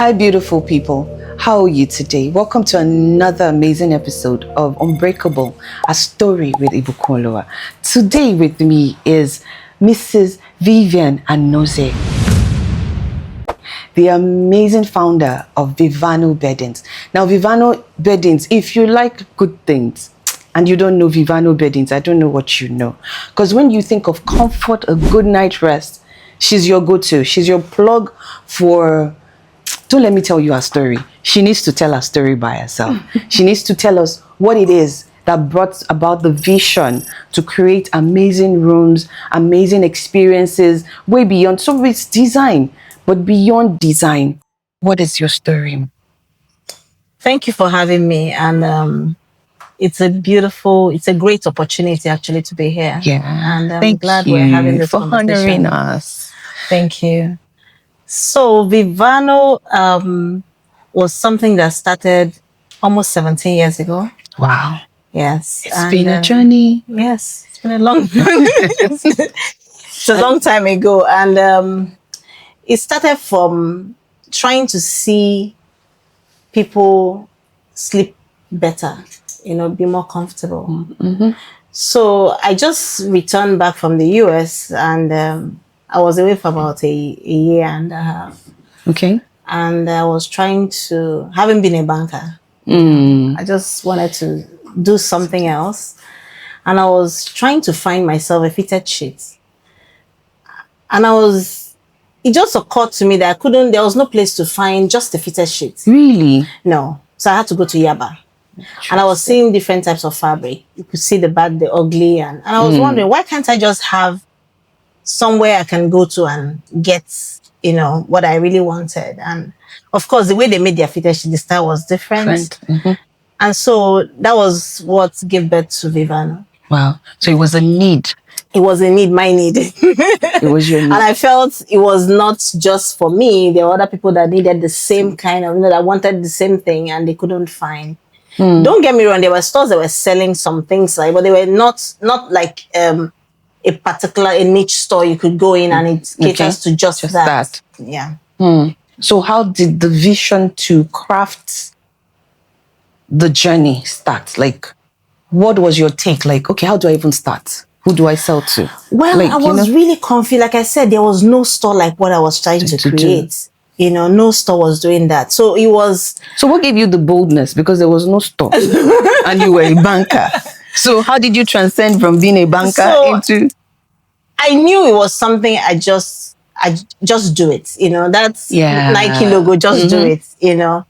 Hi, beautiful people. How are you today? Welcome to another amazing episode of Unbreakable, a story with Ibukunoluwa. Today with me is Mrs. Vivano, the amazing founder of Vivano Beddings. Now, Vivano Beddings, if you like good things and you don't know Vivano Beddings, I don't know what you know. Because when you think of comfort, a good night rest, she's your go-to. She's your plug for... Don't let me tell you her story. She needs to tell her story by herself. She needs to tell us what it is that brought about the vision to create amazing rooms, amazing experiences, way beyond. So it's design, but beyond design. What is your story? Thank you for having me. And it's a great opportunity actually to be here. Yeah. And I'm glad we're having this conversation. Thank you for honoring us. Thank you. So Vivano was something that started almost 17 years ago. Wow. Yes. It's been a journey. Yes. It's been a long It's a long time ago. And it started from trying to see people sleep better, be more comfortable. Mm-hmm. So I just returned back from the US and I was away for about a year and a half. Okay. And I was trying to, having been a banker, I just wanted to do something else. And I was trying to find myself a fitted sheet. And it just occurred to me that there was no place to find just a fitted sheet. Really? No. So I had to go to Yaba. And I was seeing different types of fabric. You could see the bad, the ugly. And I was wondering, why can't I just have somewhere I can go to and get, what I really wanted? And of course, the way they made their fitted sheet, the style was different. Mm-hmm. And so that was what gave birth to Vivano. Wow. So it was a need. It was a need, my need. It was your need. And I felt it was not just for me. There were other people that needed the same kind of, that wanted the same thing and they couldn't find. Don't get me wrong, there were stores that were selling some things, but they were not like a particular niche store you could go in and it caters to just that. Yeah. So how did the vision to craft the journey start? Like, what was your take? Like, okay, how do I even start? Who do I sell to? Well, I was really confused. Like I said, there was no store like what I was trying to create. No store was doing that. So it was... So what gave you the boldness? Because there was no store and you were a banker. So how did you transcend from being a banker into... I knew it was something I just do it. That's Nike logo, just do it,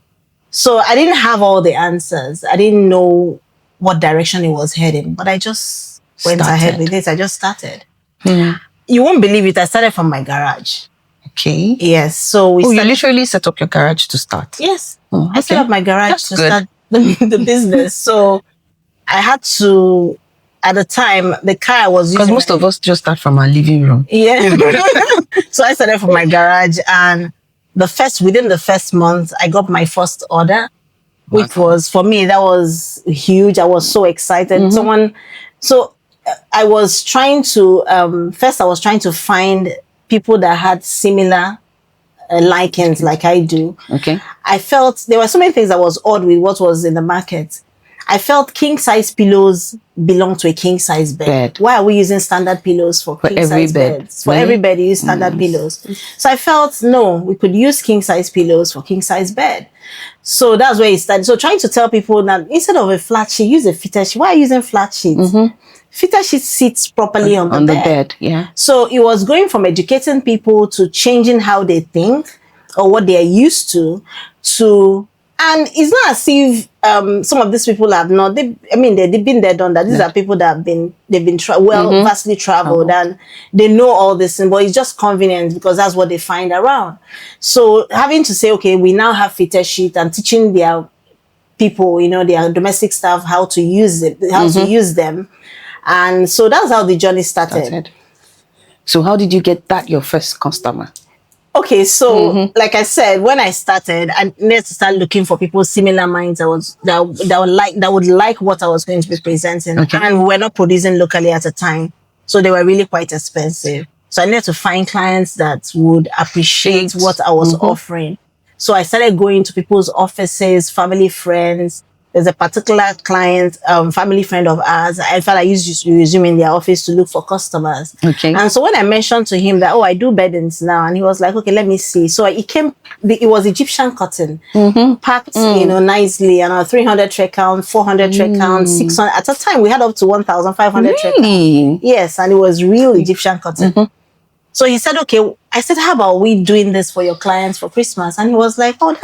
So I didn't have all the answers. I didn't know what direction it was heading, but I just went ahead with it. I just started. You won't believe it. I started from my garage. Okay. Yes. So you literally set up your garage to start? Yes. I set up my garage to start the business. So I had to, at the time, the car I was using... Because most of us just start from our living room. Yeah. So I started from my garage and within the first month, I got my first order, which was, for me, that was huge. I was so excited. So I was trying to, first I was trying to find people that had similar likings like I do. Okay. I felt there were so many things that was odd with what was in the market. I felt king size pillows belong to a king size bed. Why are we using standard pillows for king size beds? For everybody use standard pillows. So I felt, no, we could use king size pillows for king size bed. So that's where it started. So trying to tell people that instead of a flat sheet, use a fitted sheet. Why are you using flat sheets? Fitted sheet sits properly on the bed. Yeah. So it was going from educating people to changing how they think or what they are used to, and it's not as if some of these people have not. They've been there, done that. These are people that they've been vastly traveled and they know all this, but it's just convenient because that's what they find around. So having to say, okay, we now have fitted sheet and teaching their people, their domestic staff how to use it, to use them. And so that's how the journey started. So how did you get that your first customer? Okay, so like I said, when I started, I needed to start looking for people similar minds that would like what I was going to be presenting. And we were not producing locally at the time, so they were really quite expensive. So I needed to find clients that would appreciate what I was offering. So I started going to people's offices, family, friends. There's a particular client, family friend of ours. I felt I used to resume in their office to look for customers. Okay. And so when I mentioned to him that, oh, I do beddings now, and he was like, okay, let me see. So it came, it was Egyptian cotton, packed, nicely, and a 300 tray count, 400 tray count, 600. At the time, we had up to 1,500 tray count. Really? Yes, and it was real Egyptian cotton. So he said, okay. I said, how about we doing this for your clients for Christmas? And he was like, oh,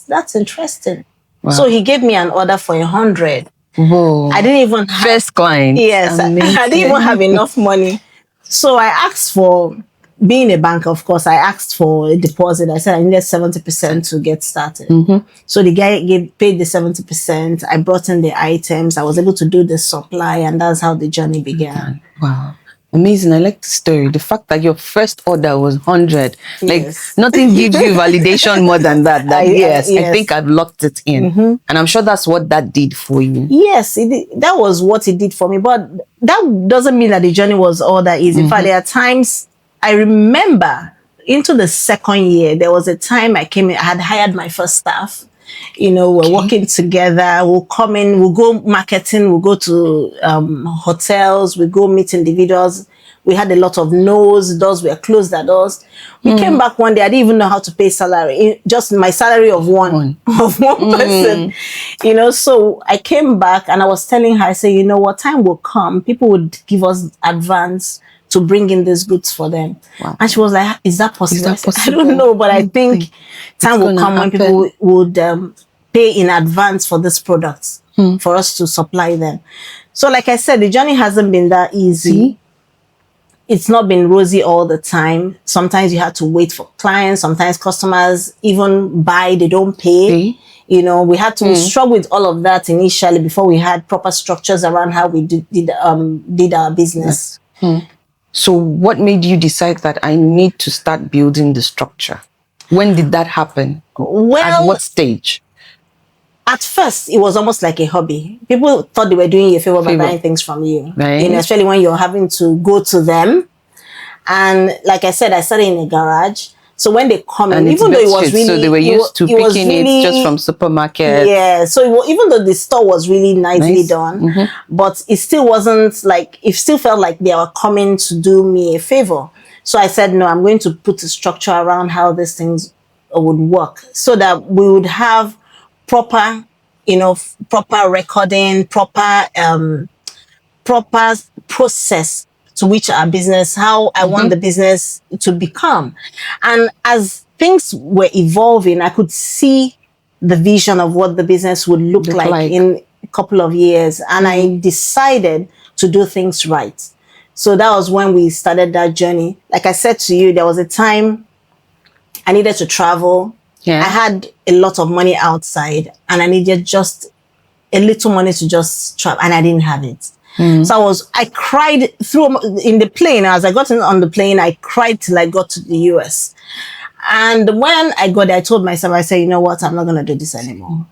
that's interesting. Wow. So he gave me an order for 100. Whoa. I didn't even have, first client. Yes, I didn't even have enough money. So I asked for, being a bank, of course, I asked for a deposit. I said I needed 70% to get started. So the guy paid the 70%. I brought in the items. I was able to do the supply, and that's how the journey began. Wow. Amazing. I like the story. The fact that your first order was 100. Like, nothing gives you validation more than that. Yes, I think I've locked it in. And I'm sure that's what that did for you. Yes, that was what it did for me. But that doesn't mean that the journey was all that easy. In fact, there are times, I remember into the second year, there was a time I came in, I had hired my first staff. You know, we're working together. We'll come in, we'll go marketing, we'll go to hotels, we go meet individuals. We had a lot of no's, doors were closed at doors. We came back one day, I didn't even know how to pay salary, just my salary of one person. You know, so I came back and I was telling her, I said, you know what, time will come, people would give us advance to bring in these goods for them. Wow. And she was like, is that possible? I don't know, but I think time will come when people would pay in advance for these products for us to supply them. So like I said, the journey hasn't been that easy. It's not been rosy all the time. Sometimes you have to wait for clients. Sometimes customers even buy, they don't pay. You know, we had to struggle with all of that initially before we had proper structures around how we did our business. So what made you decide that I need to start building the structure? When did that happen? Well, at what stage? At first, it was almost like a hobby. People thought they were doing you a favor by buying things from you. Right. You know, especially when you're having to go to them. And like I said, I started in a garage. So when they come in, even though it was really... So they were used to picking it just from supermarkets. Yeah. So even though the store was really nicely done, but it still wasn't like... It still felt like they were coming to do me a favor. So I said, no, I'm going to put a structure around how these things would work so that we would have proper, you know, proper recording, proper process to which our business, how I want the business to become. And as things were evolving, I could see the vision of what the business would look like in a couple of years. And I decided to do things right. So that was when we started that journey. Like I said to you, there was a time I needed to travel. I had a lot of money outside and I needed just a little money to just travel, and I didn't have it. So I cried through in the plane. As I got on the plane, I cried till I got to the US. And when I got there, I told myself, I said, you know what, I'm not going to do this anymore.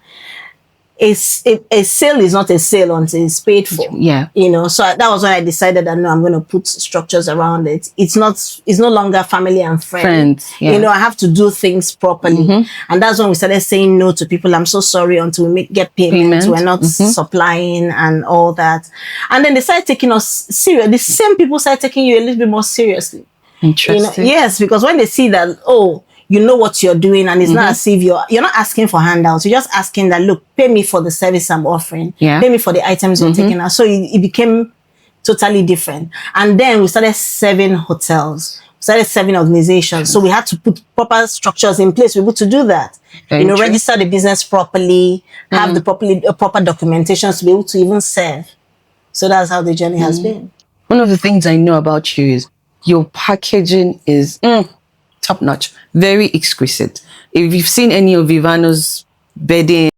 A sale is not a sale until it's paid for. You know, so that was when I decided that no, I'm going to put structures around it. It's no longer family and friends. You know, I have to do things properly. And that's when we started saying no to people. I'm so sorry until we get payment. We're not supplying and all that. And then they started taking us serious. The same people started taking you a little bit more seriously. Interesting. You know, yes, because when they see that, oh, you know what you're doing, and it's not as if you're not asking for handouts. You're just asking that, look, pay me for the service I'm offering. Pay me for the items you're taking out. So it became totally different. And then we started serving hotels. We started serving organizations. So we had to put proper structures in place to be able to do that. You know, register the business properly, have the proper documentations to be able to even serve. So that's how the journey has been. One of the things I know about you is your packaging is top notch, very exquisite. If you've seen any of Vivano's bedding,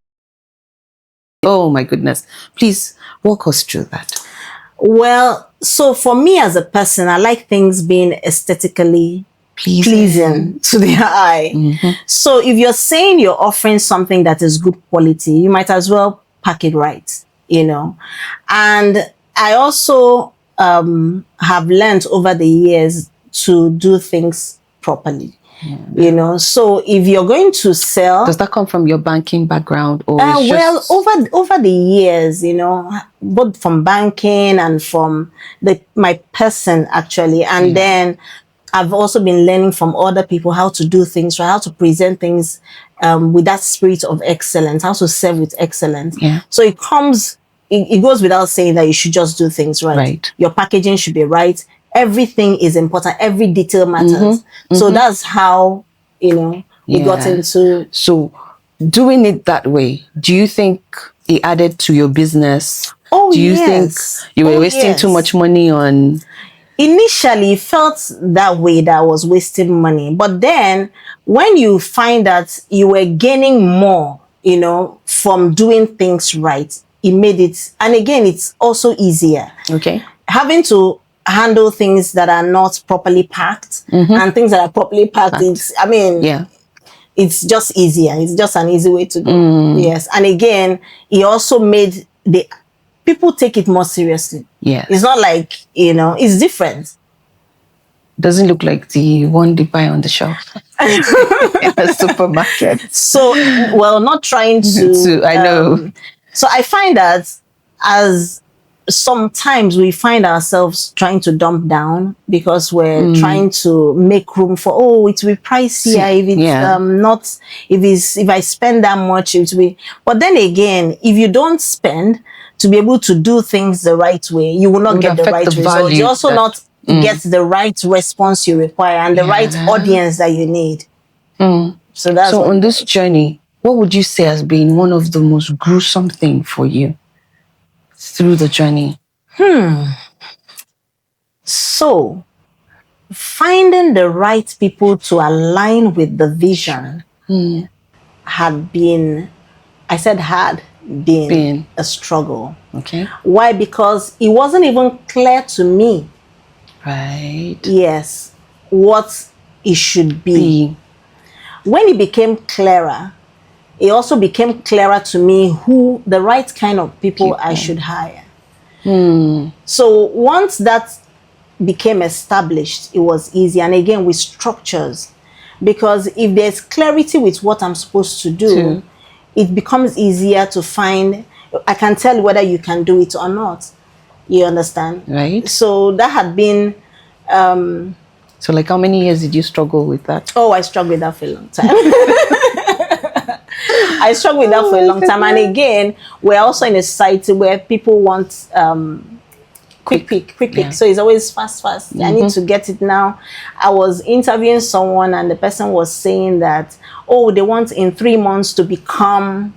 oh my goodness, please walk us through that. Well, so for me as a person, I like things being aesthetically pleasing to the eye. So if you're saying you're offering something that is good quality, you might as well pack it right, you know. And I also have learned over the years to do things properly. You know, so if you're going to sell, Does that come from your banking background, or it's well, just... over the years, you know, both from banking and from my person actually, and then I've also been learning from other people how to do things, right? How to present things with that spirit of excellence, how to serve with excellence. Yeah. So it goes without saying that you should just do things right. Right. Your packaging should be right. Everything is important. Every detail matters. So that's how, you know, we got into. So doing it that way, do you think it added to your business? Oh, do you yes. think you were wasting too much money on... Initially, it felt that way, that I was wasting money. But then when you find that you were gaining more, you know, from doing things right, it made it, and again, it's also easier. Okay. Having to handle things that are not properly packed and things that are properly packed. It's, I mean, it's just easier. It's just an easy way to go. Yes. And again, it also made people take it more seriously. Yeah. It's not like, you know, it's different. Doesn't look like the one they buy on the shelf in the supermarket. So, well, not trying to... I know. So I find that as sometimes we find ourselves trying to dump down because we're trying to make room for, oh, it will be pricier if it's not, if I spend that much, it will be. But then again, if you don't spend to be able to do things the right way, you will not get the right result. You also not get the right response you require and the right audience that you need. So that's on this journey, what would you say has been one of the most gruesome thing for you through the journey? So finding the right people to align with the vision had been, had been a struggle. Okay. Why? Because it wasn't even clear to me. Right. Yes. What it should be. When it became clearer, it also became clearer to me who the right kind of people I should hire. So once that became established, it was easy. And again, with structures, because if there's clarity with what I'm supposed to do, it becomes easier to find. I can tell whether you can do it or not. You understand? Right. So that had been... so like how many years did you struggle with that? Oh, I struggled with that for a long time. I struggled with that for a long time. And again, we're also in a society where people want quick pick. So it's always fast. I need to get it now. I was interviewing someone and the person was saying that, oh, they want in 3 months to become...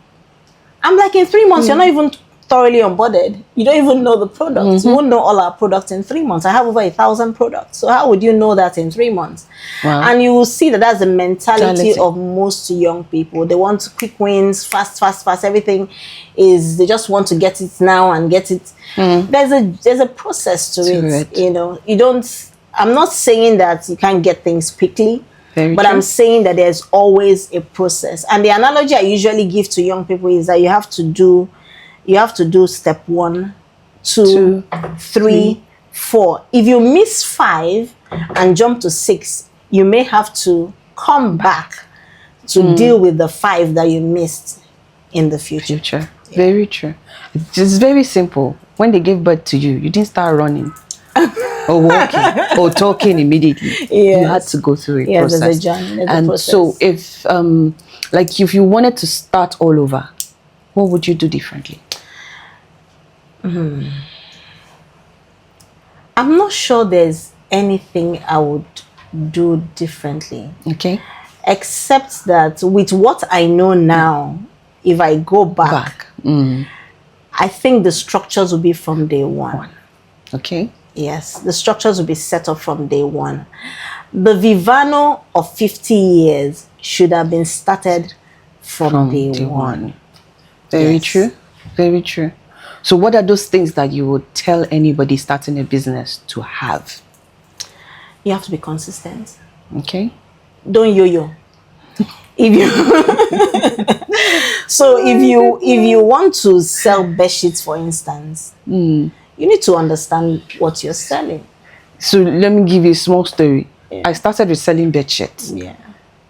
I'm like, in 3 months, you're not even thoroughly onboarded. You don't even know the products. You won't know all our products in 3 months. I have over 1,000 products. So how would you know that in 3 months? Wow. And you will see that that's the mentality of most young people. They want quick wins, fast. Everything is, they just want to get it now and get it. There's a process to it. You know, you don't, I'm not saying that you can't get things quickly. But I'm saying that there's always a process. And the analogy I usually give to young people is that you have to do step 1, 2, 3, 4. If you miss 5 and jump to 6, you may have to come back to deal with the 5 that you missed in the future. Very true. It's very simple. When they gave birth to you, you didn't start running or walking or talking immediately. You had to go through a process. There's a journey, and process. So if if you wanted to start all over, what would you do differently? I'm not sure there's anything I would do differently. Okay. Except that with what I know now, if I go back. I think the structures will be from day one. Okay. Yes, the structures will be set up from day one. The Vivano of 50 years should have been started from day one. Very true. Very true. So what are those things that you would tell anybody starting a business to have? You have to be consistent. Okay. Don't yo-yo. If you so if you want to sell bed sheets, for instance, you need to understand what you're selling. So let me give you a small story. I started with selling bed sheets.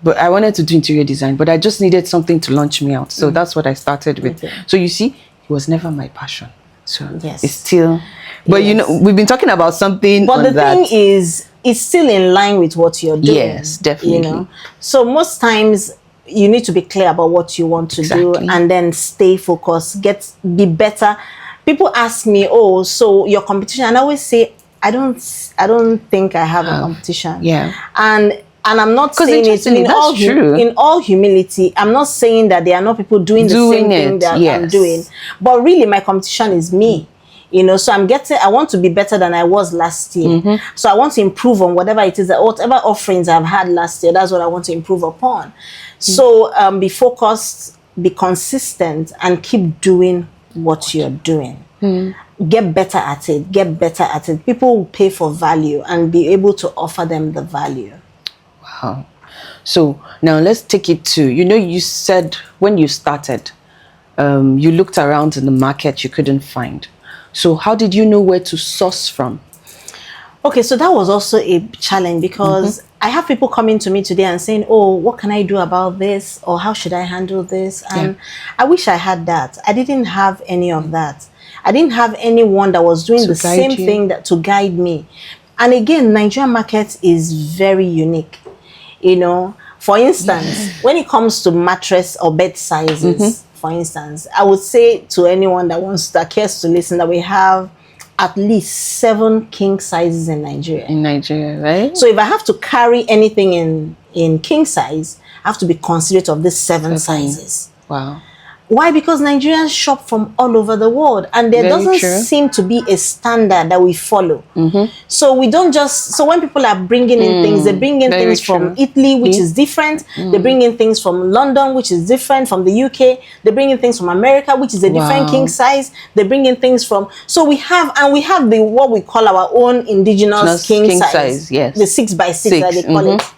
but I wanted to do interior design, but I just needed something to launch me out. So that's what I started with. Okay. So you see, it was never my passion. So Yes. it's still, but you know, we've been talking about something. But the that. thing is, it's still in line with what you're doing. Yes, definitely. You know, so most times you need to be clear about what you want to do, and then stay focused, be better. People ask me, oh, so your competition, and I always say, I don't think I have a competition. Yeah. And I'm not saying it in all humility. I'm not saying that there are not people doing the same thing that I'm doing, but really my competition is me. You know, so I want to be better than I was last year. So I want to improve on whatever it is, whatever offerings I've had last year. That's what I want to improve upon. So be focused, be consistent, and keep doing what you're doing. Get better at it. Get better at it. People will pay for value and be able to offer them the value. Wow. So now let's take it to, you know, you said when you started, you looked around in the market, you couldn't find. So how did you know where to source from? Okay, so that was also a challenge because I have people coming to me today and saying, oh, what can I do about this? Or how should I handle this? And I wish I had that. I didn't have any of that. I didn't have anyone that was doing the same thing to guide me. And again, Nigerian market is very unique. You know, for instance, when it comes to mattress or bed sizes, for instance, I would say to anyone that cares to listen, that we have at least 7 king sizes in Nigeria. In Nigeria, right? So if I have to carry anything in king size, I have to be considerate of these 7 sizes. Wow. Why? Because Nigerians shop from all over the world, and there doesn't seem to be a standard that we follow. So we don't just, so when people are bringing in things, they bring in things from Italy, which is different. They bring in things from London, which is different from the UK. They bring in things from America, which is a different king size. They bring in things from, so we have what we call our own indigenous king size. Yes. The 6x6 that they call it.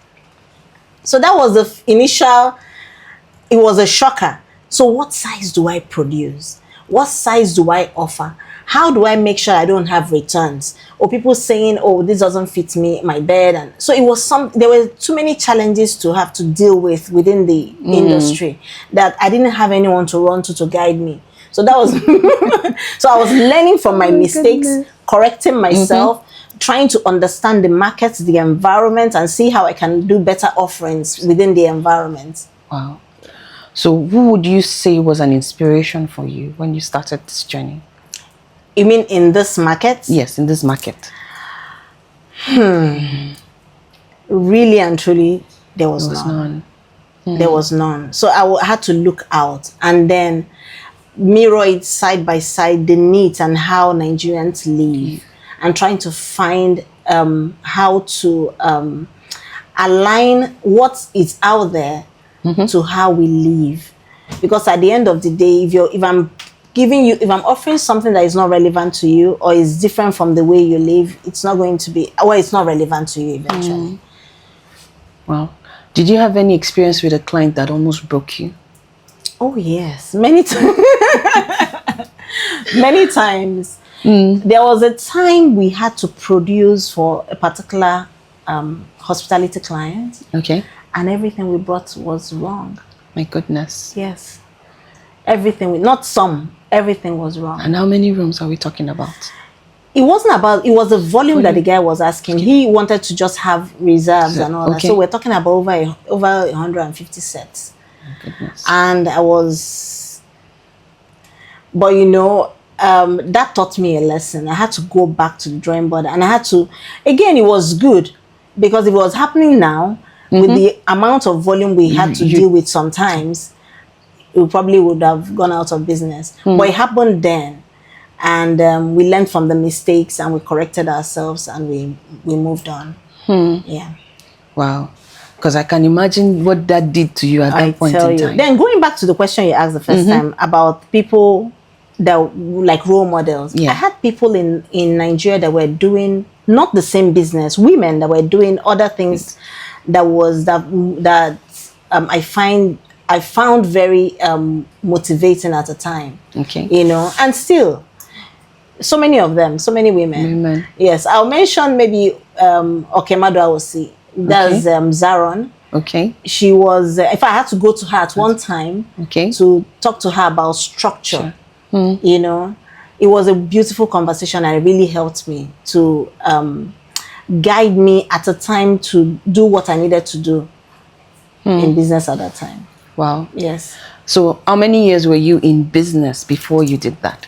So that was the initial, it was a shocker. So what size do I produce? What size do I offer? How do I make sure I don't have returns? Or people saying, oh, this doesn't fit me, my bed. And so it was there were too many challenges to have to deal with within the industry that I didn't have anyone to run to guide me. So that was, so I was learning from my mistakes, correcting myself, trying to understand the market, the environment, and see how I can do better offerings within the environment. Wow. So who would you say was an inspiration for you when you started this journey? You mean in this market? Yes, in this market. Really and truly, there was none. There was none. So I had to look out and then mirror it side by side, the needs and how Nigerians live, and trying to find how to align what is out there to how we live. Because at the end of the day, if I'm offering something that is not relevant to you or is different from the way you live, it's not going to be, well, it's not relevant to you eventually. Well, did you have any experience with a client that almost broke you? Oh yes, many times. Many times. There was a time we had to produce for a particular hospitality client. Okay. And everything we brought was wrong. My goodness. Yes. Everything, not some, everything was wrong. And how many rooms are we talking about? It wasn't about, it was the volume that the guy was asking. He wanted to just have reserves and all that. So we're talking about over 150 sets. My goodness. And I was, but you know, that taught me a lesson. I had to go back to the drawing board, and I had to, again, it was good because if it was happening now, with the amount of volume we had to deal with sometimes, we probably would have gone out of business. But it happened then. And we learned from the mistakes and we corrected ourselves and we moved on. Yeah. Wow. Because I can imagine what that did to you at that point in time. Then going back to the question you asked the first time about people that like role models. I had people in Nigeria that were doing not the same business, women that were doing other things that I found very motivating at the time. Okay. You know, and still so many of them, so many women. Yes, I'll mention maybe Okemadu Awosi. That's Zaron. Okay. She was, if I had to go to her at one time Okay. to talk to her about structure, Sure. you know, it was a beautiful conversation and it really helped me to guide me at a time to do what I needed to do in business at that time. Wow. Yes. So how many years were you in business before you did that?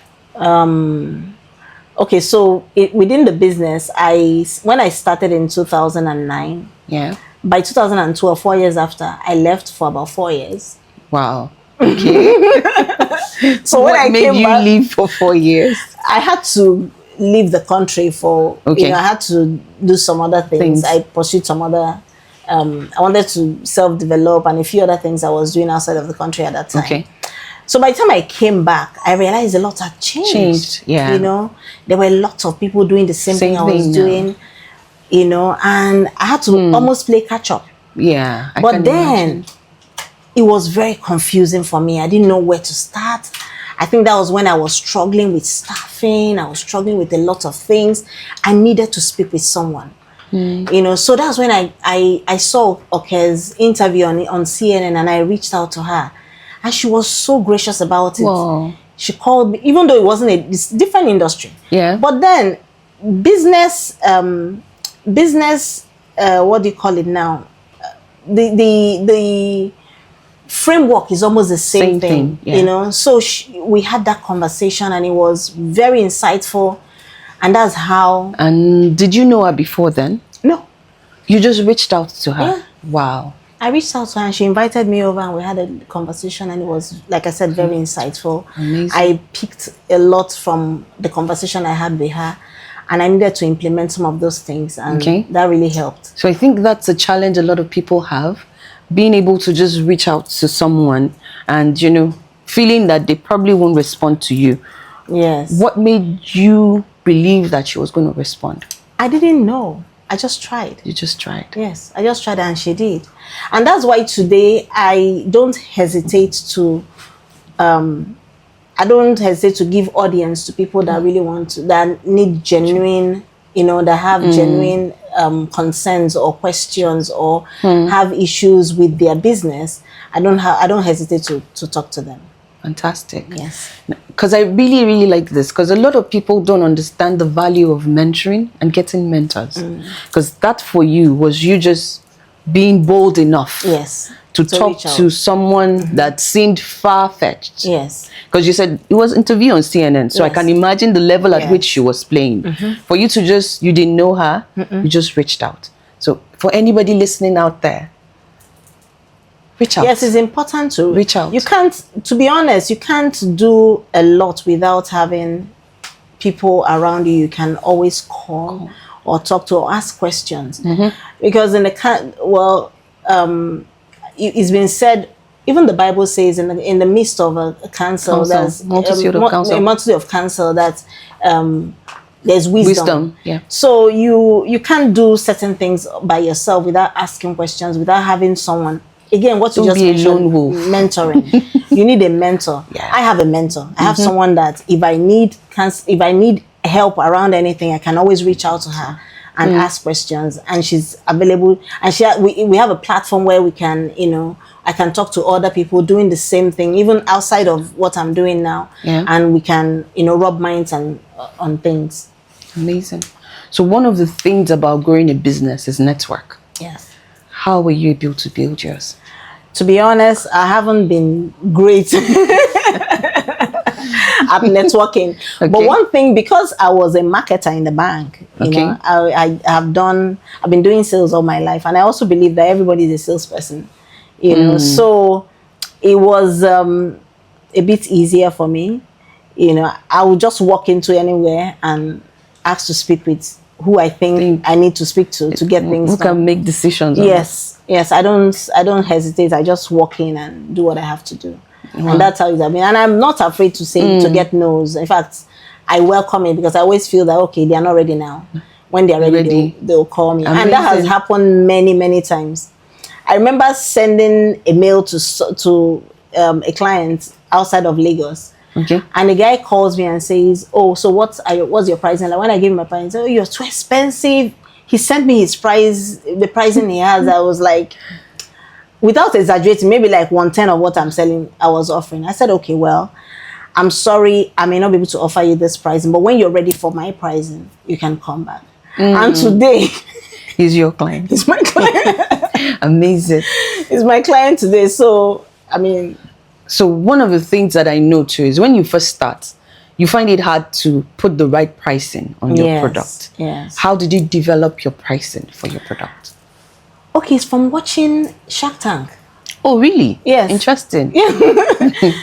Okay, so within the business, when I started in 2009, Yeah. by 2012, 4 years after, I left for about 4 years. Wow. Okay. So what when I made came you back, leave for 4 years? I had to leave the country for, Okay. I had to do some other things. I pursued some other, I wanted to self-develop and a few other things I was doing outside of the country at that time. Okay. So by the time I came back, I realized a lot had changed. Yeah. You know, there were lots of people doing the same thing I was doing, you know, and I had to almost play catch up. Yeah. But then it was very confusing for me. I didn't know where to start. I think that was when I was struggling with staffing. I was struggling with a lot of things. I needed to speak with someone. You know, so that's when I saw Oke's interview on CNN and I reached out to her. And she was so gracious about it. Wow. She called me, even though it wasn't it's different industry. Yeah. But then business, what do you call it now? The framework is almost the same thing. Yeah. You know. So we had that conversation and it was very insightful. And that's how. And did you know her before then? No. You just reached out to her? Yeah. Wow. I reached out to her and she invited me over and we had a conversation and it was, like I said, very insightful. Amazing. I picked a lot from the conversation I had with her and I needed to implement some of those things and that really helped. So I think that's a challenge a lot of people have, being able to just reach out to someone and, you know, feeling that they probably won't respond to you. Yes. What made you believe that she was going to respond? I didn't know. I just tried. You just tried. Yes, I just tried and she did. And that's why today I don't hesitate to give audience to people that really want to, that need genuine, you know, that have genuine concerns or questions or have issues with their business. I don't hesitate to talk to them. Fantastic. Yes. Because I really, really like this, because a lot of people don't understand the value of mentoring and getting mentors. Because that for you was you just being bold enough to talk to someone that seemed far-fetched. Yes. Because you said it was interview on CNN, so I can imagine the level at which she was playing. For you to you didn't know her, you just reached out. So for anybody listening out there, reach out. Yes, it's important to reach out. You can't, to be honest, you can't do a lot without having people around you you can always call or talk to or ask questions. Because in the it's been said, even the Bible says in the midst of a council, there's a multitude of counsel that there's wisdom. Yeah. So you can't do certain things by yourself without asking questions, without having someone. Again, what you just mentioned, mentoring. You need a mentor. Yeah. I have a mentor. I have someone that if I need help around anything, I can always reach out to her and ask questions, and she's available. And we have a platform where we can, you know, I can talk to other people doing the same thing, even outside of what I'm doing now. Yeah. And we can, you know, rub minds on things. Amazing. So one of the things about growing a business is network. Yes. How were you able to build yours? To be honest, I haven't been great at networking. But one thing, because I was a marketer in the bank, you know, I've been doing sales all my life, and I also believe that everybody is a salesperson, you know. So it was a bit easier for me, you know. I would just walk into anywhere and ask to speak with who I think I need to speak to get things who done. can make decisions. Yes, I don't hesitate. I just walk in and do what I have to do. And that's how it's been. And I'm not afraid to say to get no's. In fact, I welcome it because I always feel that okay, they are not ready now. When they are ready. They'll call me. Amazing. And that has happened many, many times. I remember sending a mail to a client outside of Lagos. And the guy calls me and says, "Oh, so what's your price?" And like when I give him my price, he said, "Oh, you're too expensive." He sent me his price, the pricing he has. I was like, without exaggerating, maybe like 1/10 of what I'm selling, I was offering. I said, okay, well, I'm sorry, I may not be able to offer you this pricing, but when you're ready for my pricing, you can come back. And today, He's your client. he's my client. Amazing. He's my client today. So, I mean, So one of the things that I know too is when you first start, you find it hard to put the right pricing on your product. Yes. How did you develop your pricing for your product? Okay, it's from watching Shark Tank. Oh, really? Yes. Interesting.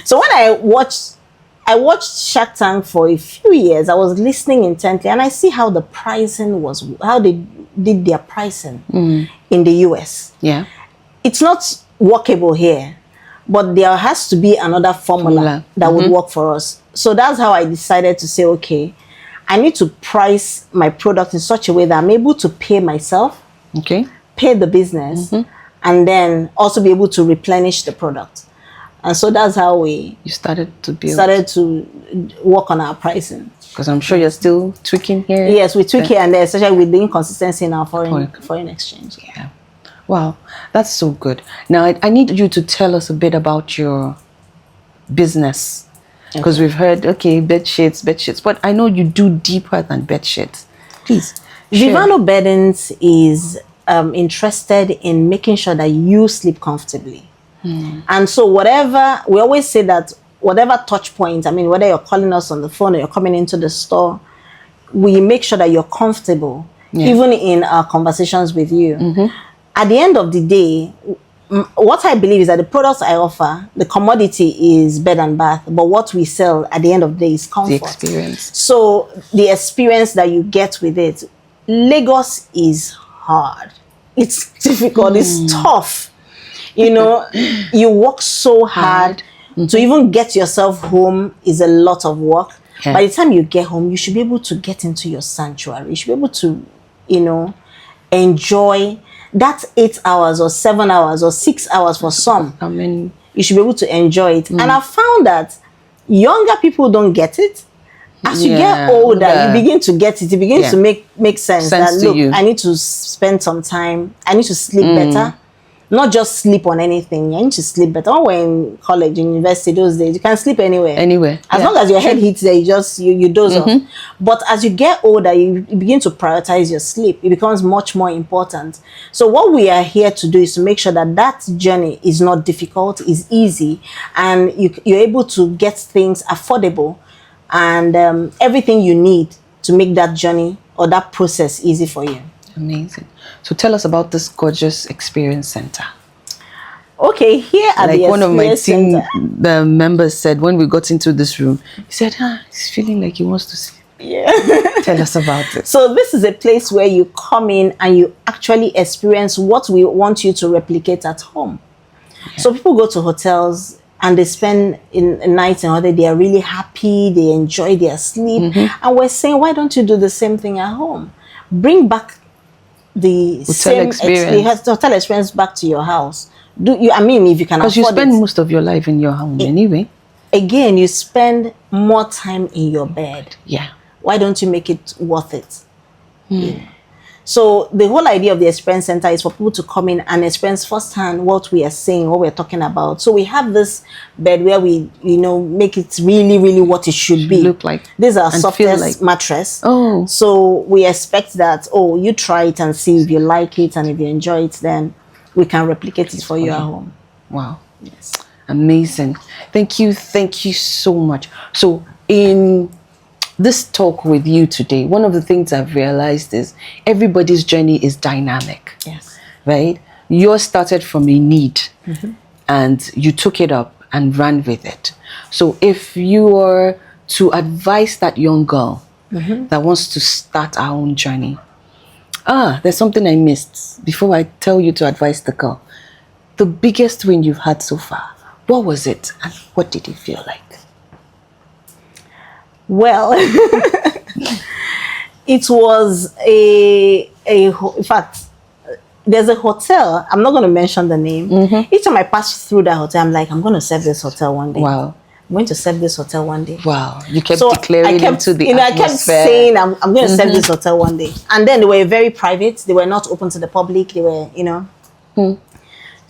So when I watched Shark Tank for a few years. I was listening intently, and I see how the pricing was, how they did their pricing in the US. Yeah. It's not workable here, but there has to be another formula that would work for us. So that's how I decided to say, okay, I need to price my product in such a way that I'm able to pay myself, Okay. pay the business, and then also be able to replenish the product. And so that's how we You started to build. started to work on our pricing. Because I'm sure you're still tweaking here. Yes, we tweak here and there, especially with the inconsistency in our foreign exchange. Yeah. Wow, that's so good. Now, I need you to tell us a bit about your business. Because we've heard, okay, bed sheets, but I know you do deeper than bed sheets. Please. Vivano Beddings is interested in making sure that you sleep comfortably. And so whatever, we always say that whatever touch point, I mean, whether you're calling us on the phone or you're coming into the store, we make sure that you're comfortable, even in our conversations with you. At the end of the day, what I believe is that the products I offer, the commodity is bed and bath, but what we sell at the end of the day is comfort. The experience. So the experience that you get with it, Lagos is hard. It's difficult. It's tough. You know, you work so hard. To even get yourself home is a lot of work. Yeah. By the time you get home, you should be able to get into your sanctuary. You should be able to, you know, enjoy that 8 hours or 7 hours or 6 hours for some. I mean, You should be able to enjoy it. And I found that younger people don't get it. As you get older, you begin to get it. It begins to make sense that, to look, you. I need to spend some time. I need to sleep better. Not just sleep on anything. I need to sleep better. When we're in college, in university, those days, you can sleep anywhere. Anywhere. As long as your head hits there, you doze off. But as you get older, you begin to prioritize your sleep. It becomes much more important. So what we are here to do is to make sure that that journey is not difficult, is easy, and you're able to get things affordable and everything you need to make that journey or that process easy for you. Amazing. So tell us about this gorgeous experience center. Okay, here at Like the one of my Experience team the members said when we got into this room, he said, he's feeling like he wants to sleep. Yeah. Tell us about it. So this is a place where you come in and you actually experience what we want you to replicate at home. So people go to hotels and they spend a night and other, they are really happy, they enjoy their sleep. And we're saying, why don't you do the same thing at home? Bring back the Hotel experience. hotel experience back to your house. I mean, if you can afford it. Because you spend most of your life in your home anyway. Again, you spend more time in your bed. Yeah. Why don't you make it worth it? Yeah. So the whole idea of the experience center is for people to come in and experience firsthand what we are saying, what we're talking about. So we have this bed where we, make it really, really what it should be. Look like. This is our and softest mattress. Oh. So we expect that, you try it and see if you like it, and if you enjoy it, then we can replicate it for you at home. Wow. Yes. Amazing. Thank you so much. So in this talk with you today, one of the things I've realized is everybody's journey is dynamic. Yes. Right? Yours started from a need and you took it up and ran with it. So if you were to advise that young girl that wants to start our own journey, there's something I missed before I tell you to advise the girl. The biggest win you've had so far, what was it and what did it feel like? Well, it was in fact, there's a hotel. I'm not going to mention the name. Each time I pass through that hotel, I'm like, I'm going to serve this hotel one day. Wow. I'm going to serve this hotel one day. Wow. You kept declaring into the atmosphere. I kept saying, I'm going to serve this hotel one day. And then they were very private. They were not open to the public. They were,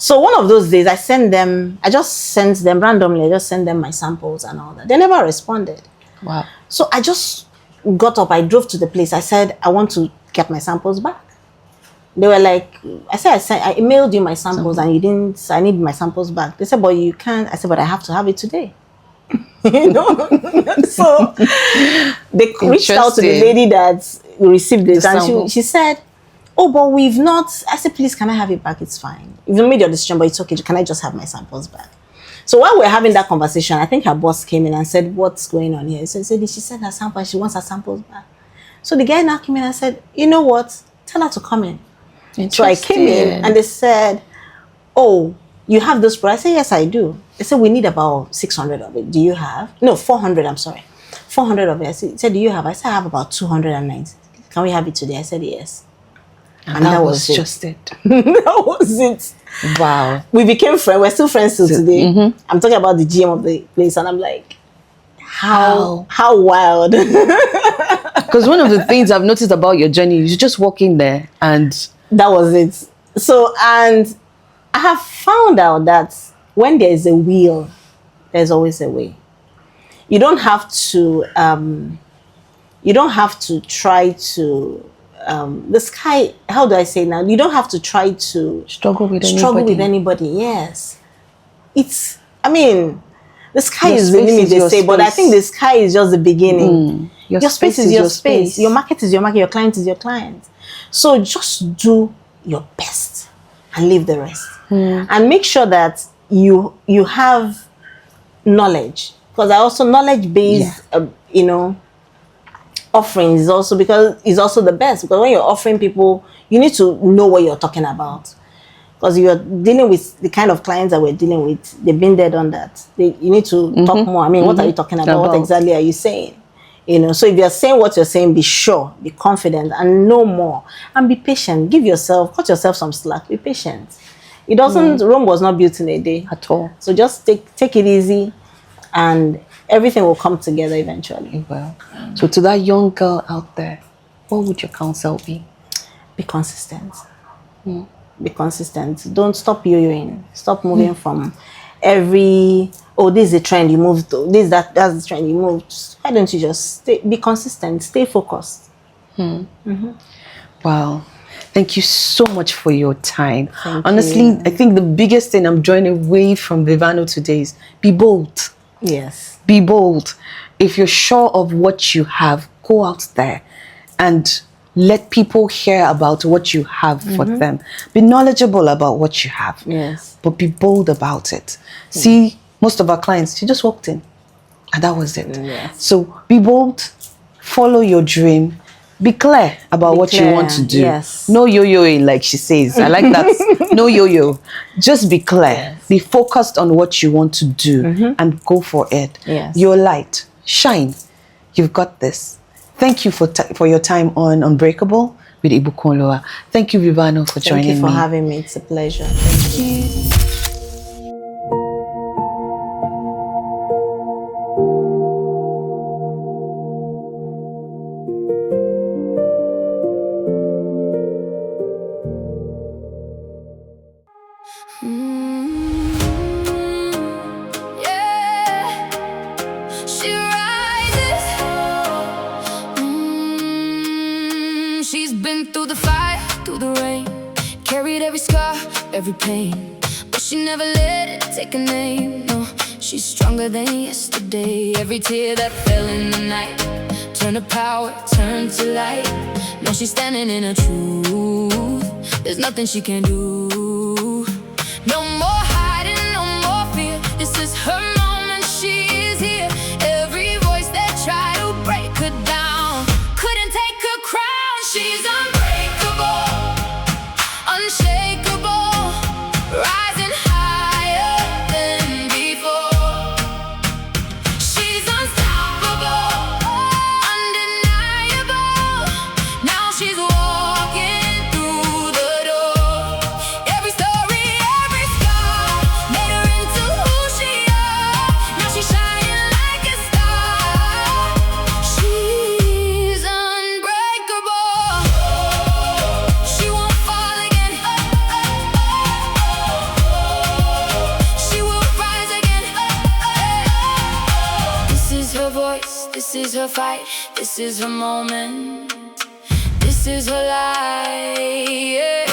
So one of those days, I just sent them randomly, I just sent them my samples and all that. They never responded. Wow. So I just got up, I drove to the place. I said, I want to get my samples back. They were like, I emailed you my samples and you didn't, so I need my samples back. They said, but you can't. I said, but I have to have it today. You know? So they reached out to the lady that received it, and she said, oh, but we've not. I said, please, can I have it back? It's fine. You've made your decision, but it's okay. Can I just have my samples back? So while we're having that conversation, I think her boss came in and said, what's going on here? So she said her sample, she wants her samples back. So the guy now came in and said, you know what? Tell her to come in. So I came in and they said, oh, you have this product? I said, yes, I do. They said, we need about 600 of it. Do you have? No, 400, I'm sorry. 400 of it. I said, do you have? I said, I have about 290. Can we have it today? I said, yes. And that was just it. That was it. Wow. We became friends. We're still friends till today. Mm-hmm. I'm talking about the GM of the place, and I'm like, how wild. Because one of the things I've noticed about your journey is you just walk in there and... That was it. So, and I have found out that when there is a will, there's always a way. You don't have to try to... the sky, how do I say now? You don't have to try to struggle with anybody. Yes. It's, I mean, the sky is the limit, they say, but I think the sky is just the beginning. Your space is your space. Your market is your market. Your client is your client. So just do your best and leave the rest. And make sure that you have knowledge. Because I also knowledge-based, offerings is also the best, because when you're offering people, you need to know what you're talking about, because you're dealing with the kind of clients that we're dealing with. They've been there, done that. You need to talk more. I mean, what are you talking about? What exactly are you saying? So if you're saying what you're saying, be sure, be confident, and know more, and be patient. Cut yourself some slack. Be patient. It doesn't. Rome was not built in a day at all. So just take it easy, and everything will come together eventually. Well, so to that young girl out there, what would your counsel be? Be consistent. Be consistent. Don't stop yo-yoing. Stop moving from every, this is a trend, you moved to. That's the trend, you moved. Why don't you just be consistent, stay focused. Wow. Thank you so much for your time. Honestly, I think the biggest thing I'm drawing away from Vivano today is be bold. Yes. Be bold. If you're sure of what you have, go out there and let people hear about what you have for them. Be knowledgeable about what you have. Yes. But be bold about it. See, most of our clients, she just walked in and that was it. Yes. So be bold, follow your dream, be clear about what you want to do. Yes. No yo-yoing, like she says. I like that. No yo-yo. Just be clear. Yes. Be focused on what you want to do and go for it. Yes. Your light. Shine. You've got this. Thank you for your time on Unbreakable with Ibukunoluwa. Thank you, Vivano, for joining me. Thank you for having me. It's a pleasure. Thank you. She's been through the fire, through the rain, carried every scar, every pain, but she never let it take a name. No, she's stronger than yesterday. Every tear that fell in the night turned to power, turned to light. Now she's standing in her truth. There's nothing she can do. No more hiding, no more fear. This is her moment, she is here. Every voice that tried to break her down couldn't take her crown. She's unbreakable, unshakable, rising higher than before. She's unstoppable, undeniable. Now she's walking through the door. her voice, this is her fight, this is her moment, this is her life, yeah.